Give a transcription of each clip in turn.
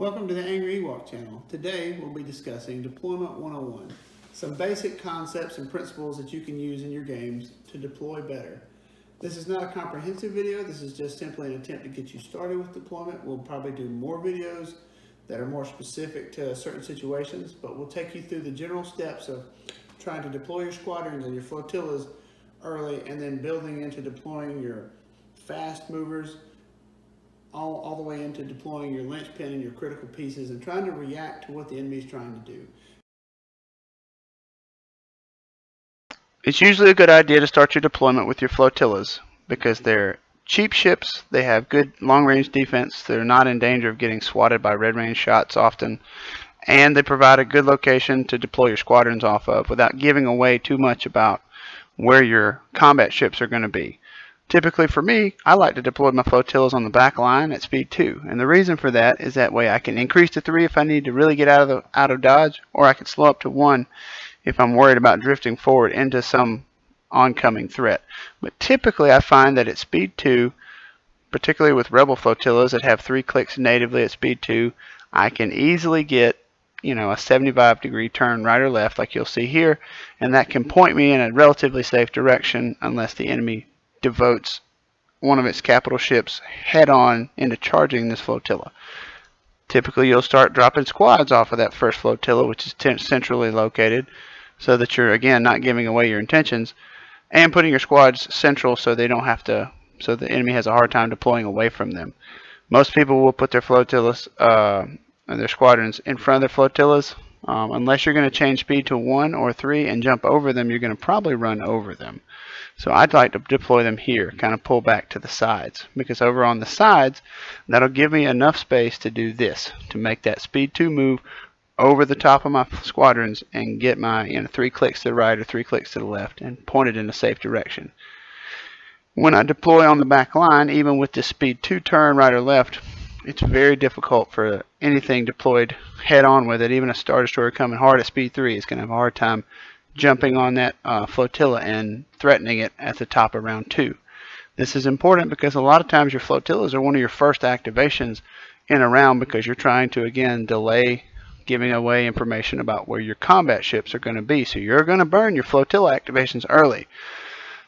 Welcome to the Angry Ewok channel. Today we'll be discussing Deployment 101, some basic concepts and principles that you can use in your games to deploy better. This is not a comprehensive video, this is just simply an attempt to get you started with deployment. We'll probably do more videos that are more specific to certain situations, but we'll take you through the general steps of trying to deploy your squadrons and your flotillas early and then building into deploying your fast movers all the way into deploying your linchpin and your critical pieces and trying to react to what the enemy is trying to do. It's usually a good idea to start your deployment with your flotillas because they're cheap ships, they have good long-range defense, they're not in danger of getting swatted by red-range shots often, and they provide a good location to deploy your squadrons off of without giving away too much about where your combat ships are going to be. Typically for me, I like to deploy my flotillas on the back line at speed 2, and the reason for that is that way I can increase to 3 if I need to really get out of dodge, or I can slow up to 1 if I'm worried about drifting forward into some oncoming threat. But typically I find that at speed 2, particularly with rebel flotillas that have 3 clicks natively at speed 2, I can easily get a 75-degree turn right or left like you'll see here, and that can point me in a relatively safe direction unless the enemy devotes one of its capital ships head on into charging this flotilla. Typically you'll start dropping squads off of that first flotilla, which is centrally located, so that you're again not giving away your intentions, and putting your squads central so they don't have to, so the enemy has a hard time deploying away from them. Most people will put their flotillas and their squadrons in front of their flotillas. Unless you're going to change speed to 1 or 3 and jump over them, you're going to probably run over them. So I'd like to deploy them here, kind of pull back to the sides, because over on the sides, that'll give me enough space to do this, to make that speed 2 move over the top of my squadrons and get my 3 clicks to the right or 3 clicks to the left and point it in a safe direction. When I deploy on the back line, even with this speed 2 turn right or left, it's very difficult for anything deployed head on with it. Even a Star Destroyer coming hard at speed 3 is going to have a hard time jumping on that flotilla and threatening it at the top of round 2. This is important because a lot of times your flotillas are one of your first activations in a round because you're trying to, again, delay giving away information about where your combat ships are going to be. So you're going to burn your flotilla activations early.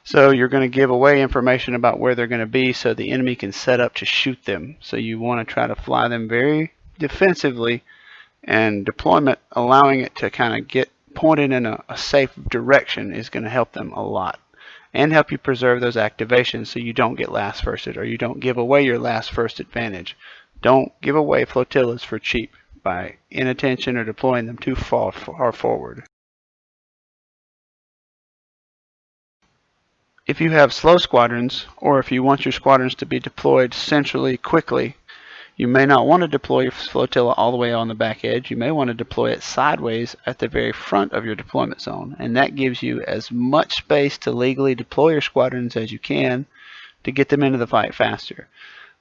So you're going to give away information about where they're going to be so the enemy can set up to shoot them. So you want to try to fly them very defensively, and deployment, allowing it to kind of get pointed in a safe direction, is going to help them a lot and help you preserve those activations so you don't get last firsted or you don't give away your last first advantage. Don't give away flotillas for cheap by inattention or deploying them too far forward. If you have slow squadrons, or if you want your squadrons to be deployed centrally quickly, you may not want to deploy your flotilla all the way on the back edge. You may want to deploy it sideways at the very front of your deployment zone, and that gives you as much space to legally deploy your squadrons as you can to get them into the fight faster.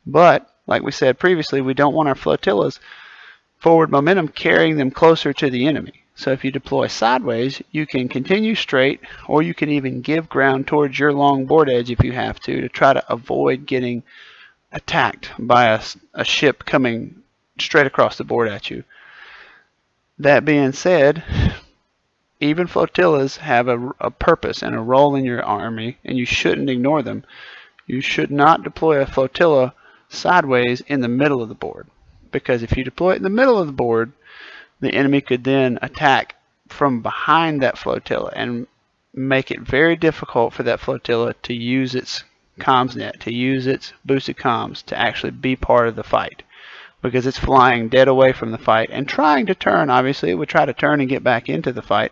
But like we said previously, we don't want our flotillas forward momentum carrying them closer to the enemy. So if you deploy sideways, you can continue straight, or you can even give ground towards your long board edge if you have to try to avoid getting attacked by a ship coming straight across the board at you. That being said, even flotillas have a purpose and a role in your army, and you shouldn't ignore them. You should not deploy a flotilla sideways in the middle of the board, because if you deploy it in the middle of the board, the enemy could then attack from behind that flotilla and make it very difficult for that flotilla to use its comms net, to use its boosted comms to actually be part of the fight, because it's flying dead away from the fight and trying to turn. Obviously it would try to turn and get back into the fight,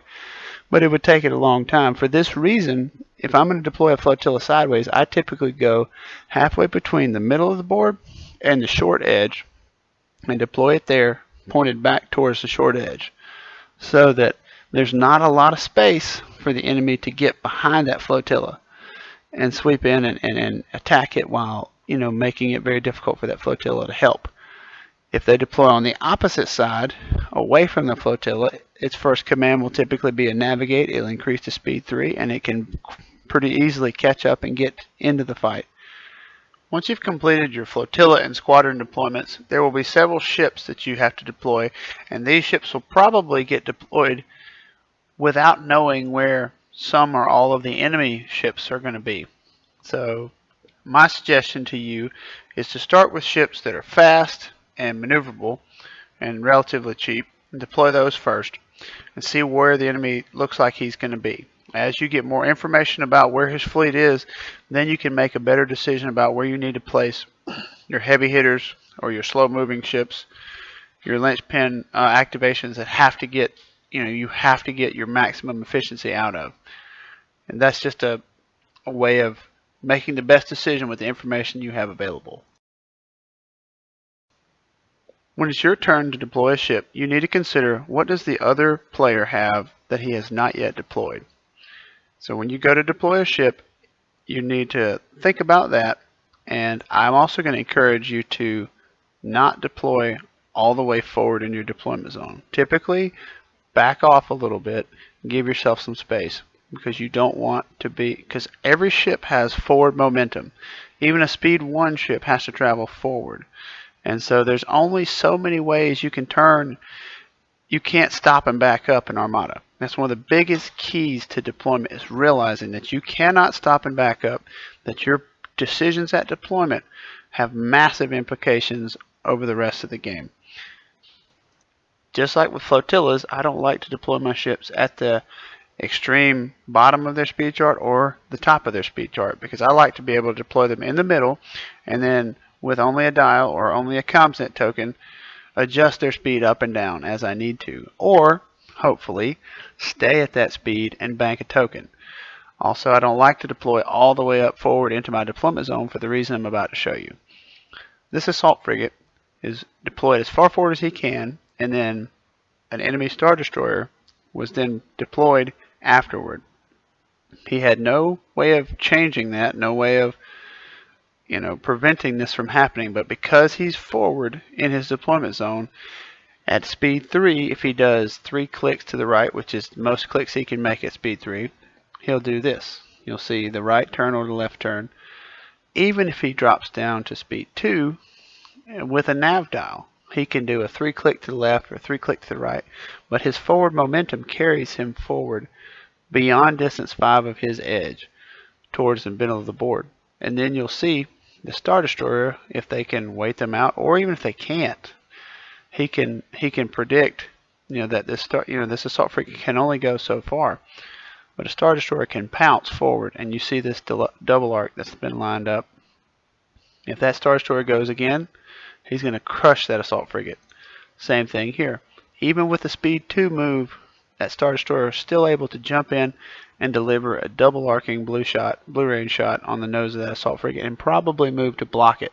but it would take it a long time. For this reason, if I'm going to deploy a flotilla sideways, I typically go halfway between the middle of the board and the short edge and deploy it there, pointed back towards the short edge, so that there's not a lot of space for the enemy to get behind that flotilla and sweep in and attack it, while making it very difficult for that flotilla to help. If they deploy on the opposite side, away from the flotilla, its first command will typically be a navigate. It'll increase to speed 3, and it can pretty easily catch up and get into the fight. Once you've completed your flotilla and squadron deployments, there will be several ships that you have to deploy, and these ships will probably get deployed without knowing where some or all of the enemy ships are going to be. So my suggestion to you is to start with ships that are fast and maneuverable and relatively cheap, and deploy those first and see where the enemy looks like he's going to be. As you get more information about where his fleet is, then you can make a better decision about where you need to place your heavy hitters or your slow moving ships, your linchpin activations that have to get, you have to get your maximum efficiency out of. And that's just a way of making the best decision with the information you have available. When it's your turn to deploy a ship, you need to consider what does the other player have that he has not yet deployed. So when you go to deploy a ship, you need to think about that, and I'm also going to encourage you to not deploy all the way forward in your deployment zone. Typically, back off a little bit and give yourself some space, because you don't want to be, because every ship has forward momentum. Even a speed 1 ship has to travel forward. And so there's only so many ways you can turn. You can't stop and back up in Armada. That's one of the biggest keys to deployment, is realizing that you cannot stop and back up, that your decisions at deployment have massive implications over the rest of the game. Just like with flotillas, I don't like to deploy my ships at the extreme bottom of their speed chart or the top of their speed chart, because I like to be able to deploy them in the middle, and then with only a dial or only a ComSent token, adjust their speed up and down as I need to, or hopefully stay at that speed and bank a token. Also, I don't like to deploy all the way up forward into my deployment zone for the reason I'm about to show you. This assault frigate is deployed as far forward as he can, and then an enemy Star Destroyer was then deployed afterward. He had no way of changing that, no way of preventing this from happening, but because he's forward in his deployment zone, at speed 3, if he does 3 clicks to the right, which is the most clicks he can make at speed 3, he'll do this. You'll see the right turn or the left turn. Even if he drops down to speed 2, with a nav dial, he can do a 3 click to the left or 3 click to the right, but his forward momentum carries him forward beyond distance 5 of his edge towards the middle of the board. And then you'll see the Star Destroyer, if they can wait them out, or even if they can't, he can predict that this assault frigate can only go so far, but a Star Destroyer can pounce forward, and you see this double arc that's been lined up. If that Star Destroyer goes again, he's going to crush that assault frigate. Same thing here. Even with the speed 2 move, that Star Destroyer is still able to jump in and deliver a double arcing blue range shot on the nose of that assault frigate, and probably move to block it.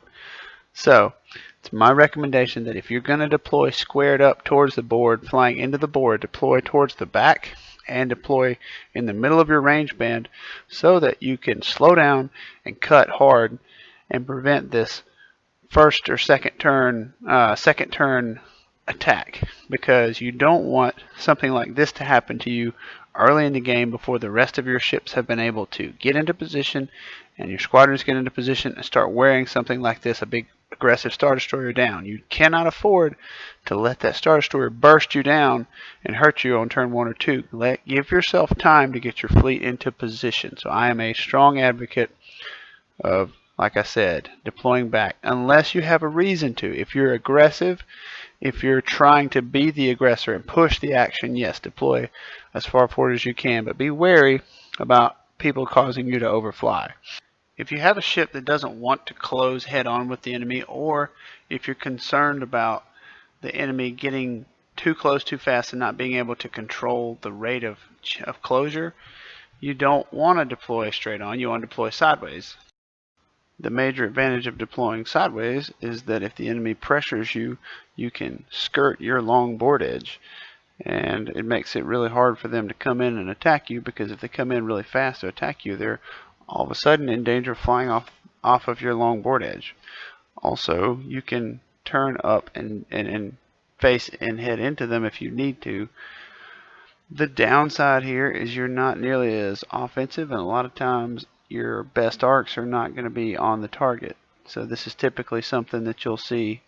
So it's my recommendation that if you're going to deploy squared up towards the board, flying into the board, deploy towards the back and deploy in the middle of your range band, so that you can slow down and cut hard and prevent this first or second turn attack, because you don't want something like this to happen to you early in the game before the rest of your ships have been able to get into position and your squadrons get into position and start wearing something like this, a big aggressive Star Destroyer, down. You cannot afford to let that Star Destroyer burst you down and hurt you on turn 1 or 2. Give yourself time to get your fleet into position. So I am a strong advocate of, like I said, deploying back unless you have a reason to. If you're aggressive, if you're trying to be the aggressor and push the action, yes, deploy as far forward as you can, but be wary about people causing you to overfly. If you have a ship that doesn't want to close head on with the enemy, or if you're concerned about the enemy getting too close too fast and not being able to control the rate of closure, you don't want to deploy straight on, you want to deploy sideways. The major advantage of deploying sideways is that if the enemy pressures you, you can skirt your long board edge, and it makes it really hard for them to come in and attack you, because if they come in really fast to attack you, they're all of a sudden in danger of flying off of your long board edge. Also, you can turn up and face and head into them if you need to. The downside here is you're not nearly as offensive, and a lot of times your best arcs are not going to be on the target. So this is typically something that you'll see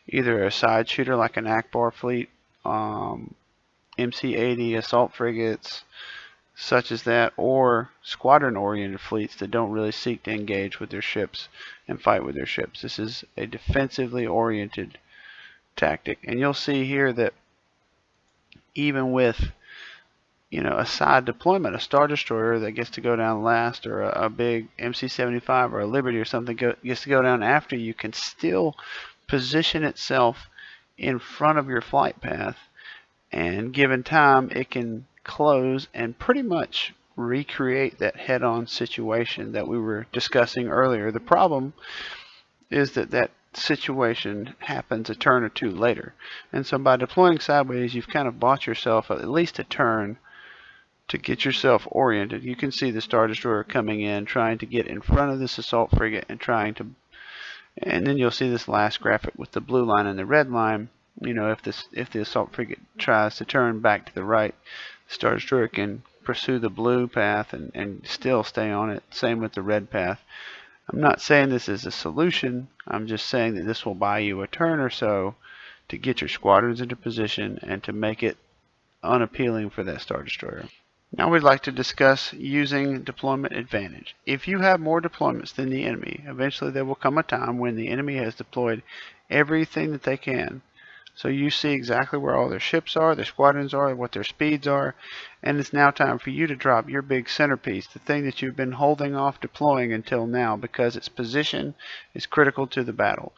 either a side shooter like an Akbar fleet, MC-80 assault frigates, such as that, or squadron-oriented fleets that don't really seek to engage with their ships and fight with their ships. This is a defensively oriented tactic. And you'll see here that even with a side deployment, a Star Destroyer that gets to go down last, or a big MC-75 or a Liberty or something gets to go down after you, can still position itself in front of your flight path, and given time it can close and pretty much recreate that head-on situation that we were discussing earlier. The problem is that situation happens a turn or two later, and so by deploying sideways you've kind of bought yourself at least a turn to get yourself oriented. You can see the Star Destroyer coming in, trying to get in front of this assault frigate and then you'll see this last graphic with the blue line and the red line. If the assault frigate tries to turn back to the right, the Star Destroyer can pursue the blue path and still stay on it. Same with the red path. I'm not saying this is a solution. I'm just saying that this will buy you a turn or so to get your squadrons into position and to make it unappealing for that Star Destroyer. Now we'd like to discuss using deployment advantage. If you have more deployments than the enemy, eventually there will come a time when the enemy has deployed everything that they can. So you see exactly where all their ships are, their squadrons are, what their speeds are, and it's now time for you to drop your big centerpiece, the thing that you've been holding off deploying until now because its position is critical to the battle.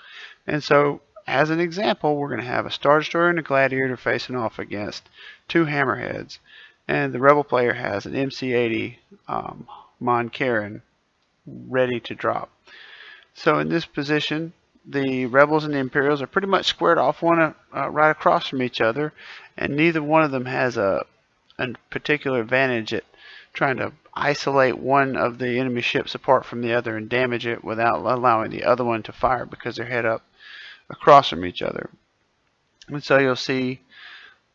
And so, as an example, we're going to have a Star Destroyer and a Gladiator facing off against two Hammerheads, and the Rebel player has an MC-80 Mon Caron ready to drop. So in this position, the Rebels and the Imperials are pretty much squared off right across from each other, and neither one of them has a particular advantage at trying to isolate one of the enemy ships apart from the other and damage it without allowing the other one to fire because they're head up across from each other. And so you'll see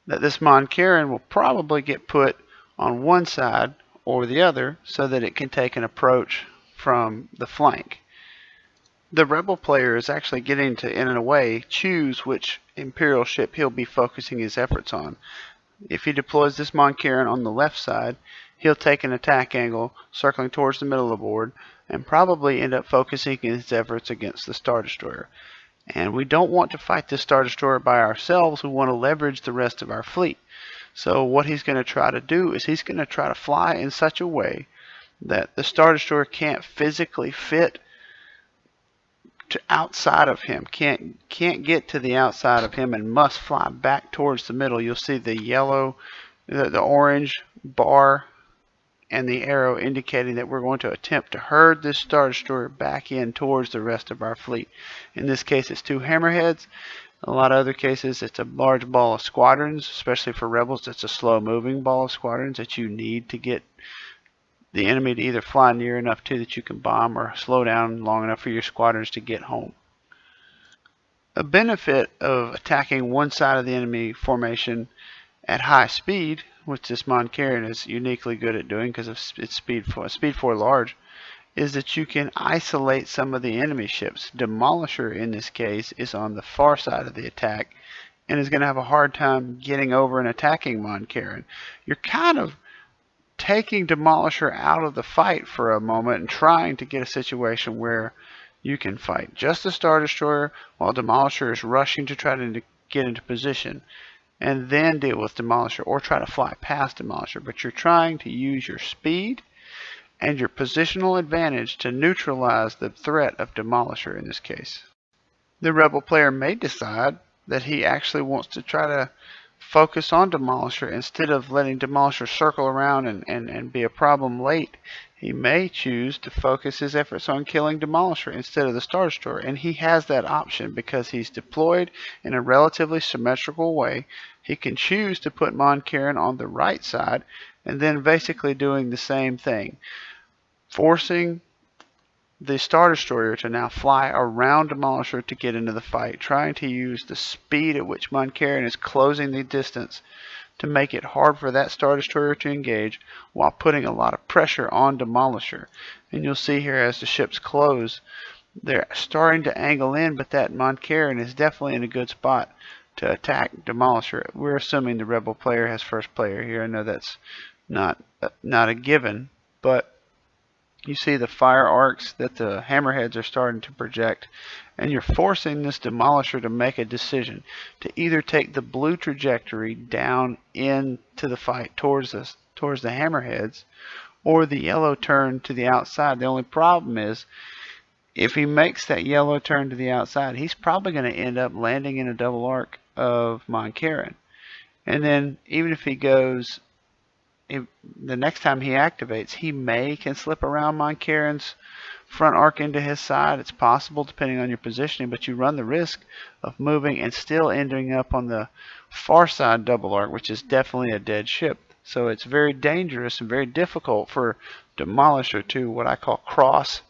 that this Mon Caron will probably get put on one side or the other so that it can take an approach from the flank. The Rebel player is actually getting to, in a way, choose which Imperial ship he'll be focusing his efforts on. If he deploys this Mon Caron on the left side, he'll take an attack angle circling towards the middle of the board and probably end up focusing his efforts against the Star Destroyer. And we don't want to fight this Star Destroyer by ourselves. We want to leverage the rest of our fleet. So what he's going to try to do is he's going to try to fly in such a way that the Star Destroyer can't physically fit to outside of him, can't get to the outside of him, and must fly back towards the middle. You'll see the yellow, the orange bar and the arrow indicating that we're going to attempt to herd this Star Destroyer back in towards the rest of our fleet. In this case, it's two Hammerheads. In a lot of other cases, it's a large ball of squadrons, especially for Rebels. It's a slow-moving ball of squadrons that you need to get the enemy to either fly near enough to that you can bomb or slow down long enough for your squadrons to get home. A benefit of attacking one side of the enemy formation at high speed, which this Mon Caron is uniquely good at doing because of its speed 4 large, is that you can isolate some of the enemy ships. Demolisher in this case is on the far side of the attack and is going to have a hard time getting over and attacking Mon Caron. You're kind of taking Demolisher out of the fight for a moment and trying to get a situation where you can fight just the Star Destroyer while Demolisher is rushing to try to get into position, and then deal with Demolisher or try to fly past Demolisher. But you're trying to use your speed and your positional advantage to neutralize the threat of Demolisher in this case. The Rebel player may decide that he actually wants to try to focus on Demolisher instead of letting Demolisher circle around and be a problem late. He may choose to focus his efforts on killing Demolisher instead of the Star Destroyer, and he has that option because he's deployed in a relatively symmetrical way. He can choose to put Mon Caron on the right side and then basically doing the same thing, forcing the Star Destroyer to now fly around Demolisher to get into the fight, trying to use the speed at which Mon Caron is closing the distance to make it hard for that Star Destroyer to engage while putting a lot of pressure on Demolisher. And you'll see here as the ships close, They're starting to angle in, but that Moncaron is definitely in a good spot to attack Demolisher. We're assuming the Rebel player has first player here. I know that's not a given, but you see the fire arcs that the hammerheads are starting to project, and you're forcing this Demolisher to make a decision to either take the blue trajectory down into the fight towards the hammerheads, or the yellow turn to the outside. The only problem is, if he makes that yellow turn to the outside, he's probably going to end up landing in a double arc of Moncaron. And then even if he goes, the next time he activates, he can slip around Moncaron's front arc into his side. It's possible depending on your positioning, but you run the risk of moving and still ending up on the far side double arc, which is definitely a dead ship. So it's very dangerous and very difficult for Demolisher to, what I call, cross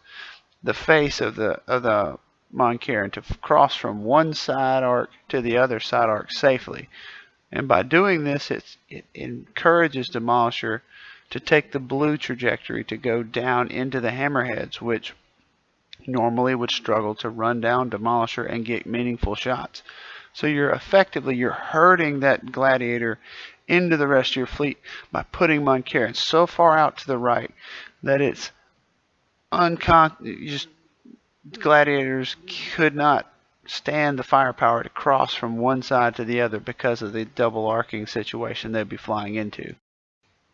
the face of the Moncaron, to cross from one side arc to the other side arc safely. And by doing this, it encourages Demolisher to take the blue trajectory to go down into the hammerheads, which normally would struggle to run down Demolisher and get meaningful shots. So you're hurting that Gladiator into the rest of your fleet by putting Moncaron so far out to the right that it's Gladiators could not stand the firepower to cross from one side to the other because of the double arcing situation they'd be flying into.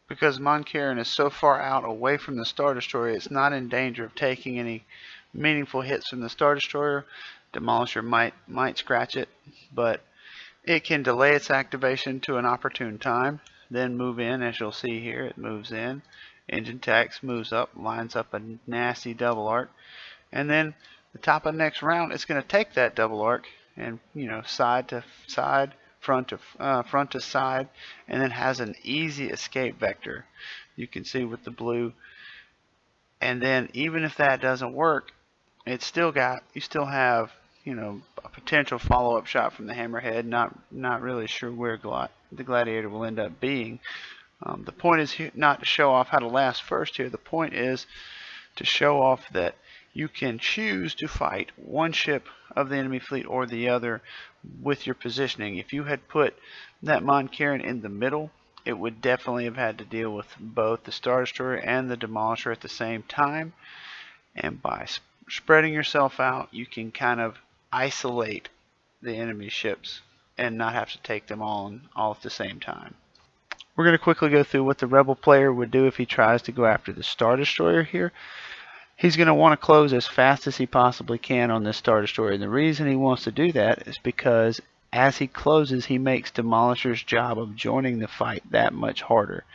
Because Moncaron is so far out away from the Star Destroyer, it's not in danger of taking any meaningful hits from the Star Destroyer. Demolisher might scratch it, but it can delay its activation to an opportune time, then move in. As you'll see here, it moves in. Engine tax moves up, lines up a nasty double arc, and then the top of the next round, it's going to take that double arc and, side to side, front to side, and then has an easy escape vector. You can see with the blue. And then even if that doesn't work, you still have, a potential follow-up shot from the hammerhead. Not really sure where the Gladiator will end up being. The point is not to show off how to last first here. The point is to show off that you can choose to fight one ship of the enemy fleet or the other with your positioning. If you had put that Moncaron in the middle, it would definitely have had to deal with both the Star Destroyer and the Demolisher at the same time. And by spreading yourself out, you can kind of isolate the enemy ships and not have to take them all at the same time. We're going to quickly go through what the Rebel player would do if he tries to go after the Star Destroyer here. He's going to want to close as fast as he possibly can on this Star Destroyer. And the reason he wants to do that is because as he closes, he makes Demolisher's job of joining the fight that much harder.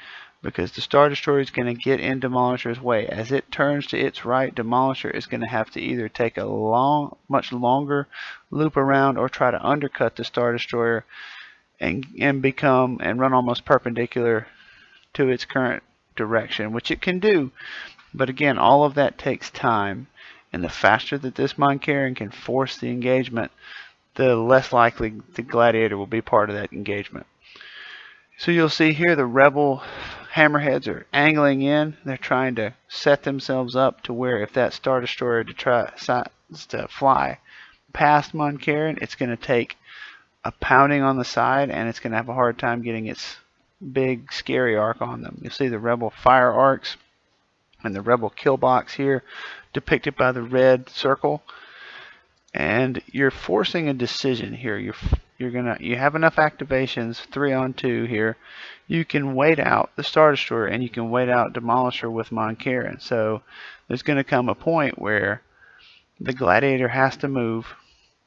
Because the Star Destroyer is going to get in Demolisher's way. As it turns to its right, Demolisher is going to have to either take a much longer loop around or try to undercut the Star Destroyer and run almost perpendicular to its current direction, which it can do. But again, all of that takes time, and the faster that this Moncaron can force the engagement, the less likely the Gladiator will be part of that engagement. So you'll see here the Rebel hammerheads are angling in. They're trying to set themselves up to where if that Star Destroyer decides to fly past Moncaron, it's going to take a pounding on the side, and it's going to have a hard time getting its big scary arc on them. You'll see the Rebel fire arcs and the Rebel kill box here depicted by the red circle, and you're forcing a decision here. You have enough activations, 3-on-2 here. You can wait out the Star Destroyer and you can wait out Demolisher with Moncaron. So there's going to come a point where the Gladiator has to move,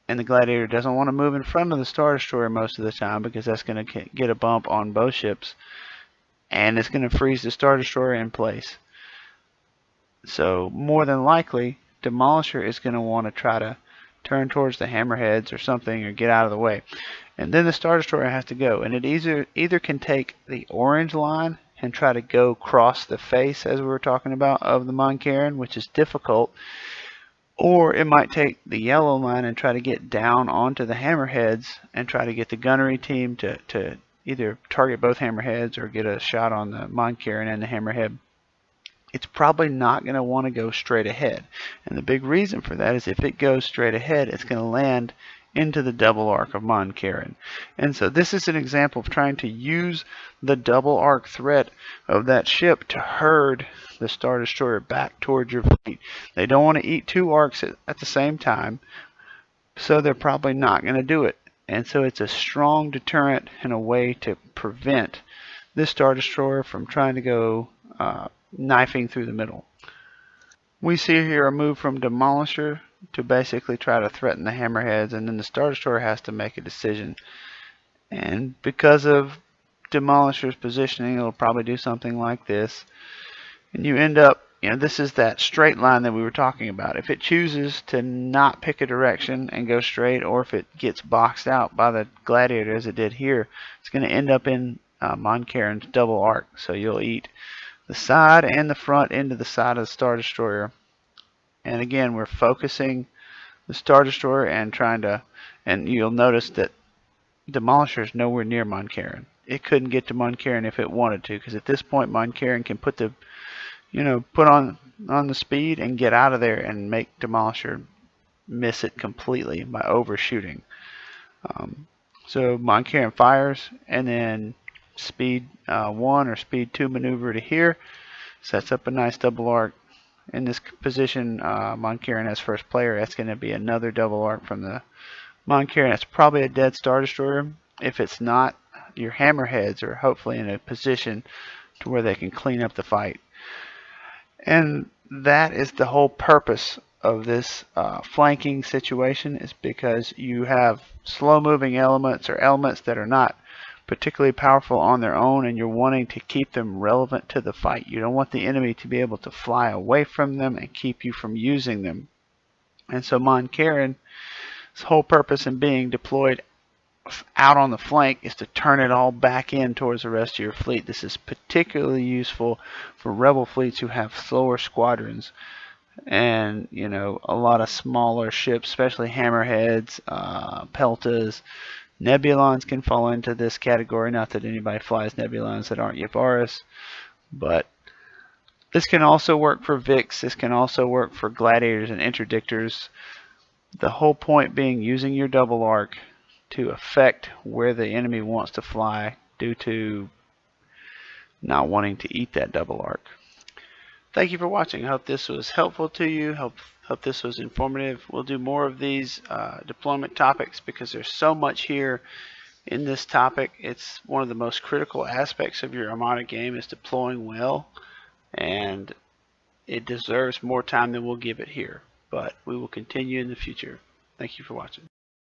and the Gladiator doesn't want to move in front of the Star Destroyer most of the time because that's going to get a bump on both ships, and it's going to freeze the Star Destroyer in place. So more than likely, Demolisher is going to want to try to turn towards the hammerheads or something, or get out of the way. And then the Star Destroyer has to go. And it either can take the orange line and try to go across the face, as we were talking about, of the Moncaron, which is difficult. Or it might take the yellow line and try to get down onto the hammerheads and try to get the gunnery team to either target both hammerheads or get a shot on the Moncaron and the hammerhead. it's probably not going to want to go straight ahead. And the big reason for that is if it goes straight ahead, it's going to land into the double arc of Mon Carin. And so this is an example of trying to use the double arc threat of that ship to herd the Star Destroyer back towards your fleet. They don't want to eat two arcs at the same time, so they're probably not going to do it. And so it's a strong deterrent and a way to prevent this Star Destroyer from trying to go knifing through the middle. We see here a move from Demolisher to basically try to threaten the Hammerheads, and then the Star Destroyer has to make a decision. And because of Demolisher's positioning, it'll probably do something like this. And you end up, this is that straight line that we were talking about. If it chooses to not pick a direction and go straight, or if it gets boxed out by the Gladiator as it did here, it's going to end up in Mon Carin's double arc. So you'll eat the side and the front end of the side of the Star Destroyer. And again, we're focusing the Star Destroyer and trying to, and you'll notice that Demolisher is nowhere near Mon Carin. It couldn't get to Mon Carin if it wanted to, because at this point Mon Carin can put the, put on the speed and get out of there and make Demolisher miss it completely by overshooting. So Mon Carin fires, and then speed 1 or speed 2 maneuver to here, sets up a nice double arc. In this position, Mon Carin has first player. That's going to be another double arc from the Mon Carin. That's probably a dead Star Destroyer. If it's not, your Hammerheads are hopefully in a position to where they can clean up the fight. And that is the whole purpose of this flanking situation, is because you have slow-moving elements or elements that are not particularly powerful on their own, and you're wanting to keep them relevant to the fight. You don't want the enemy to be able to fly away from them and keep you from using them. And so Mon Carin's whole purpose in being deployed out on the flank is to turn it all back in towards the rest of your fleet. This is particularly useful for rebel fleets who have slower squadrons and a lot of smaller ships, especially Hammerheads, Peltas. Nebulons can fall into this category. Not that anybody flies Nebulons that aren't Yavaris, but this can also work for Vix. This can also work for Gladiators and Interdictors. The whole point being using your double arc to affect where the enemy wants to fly due to not wanting to eat that double arc. Thank you for watching. I hope this was helpful to you. Hope this was informative. We'll do more of these deployment topics because there's so much here in this topic. It's one of the most critical aspects of your Armada game is deploying well, and it deserves more time than we'll give it here. But we will continue in the future. Thank you for watching.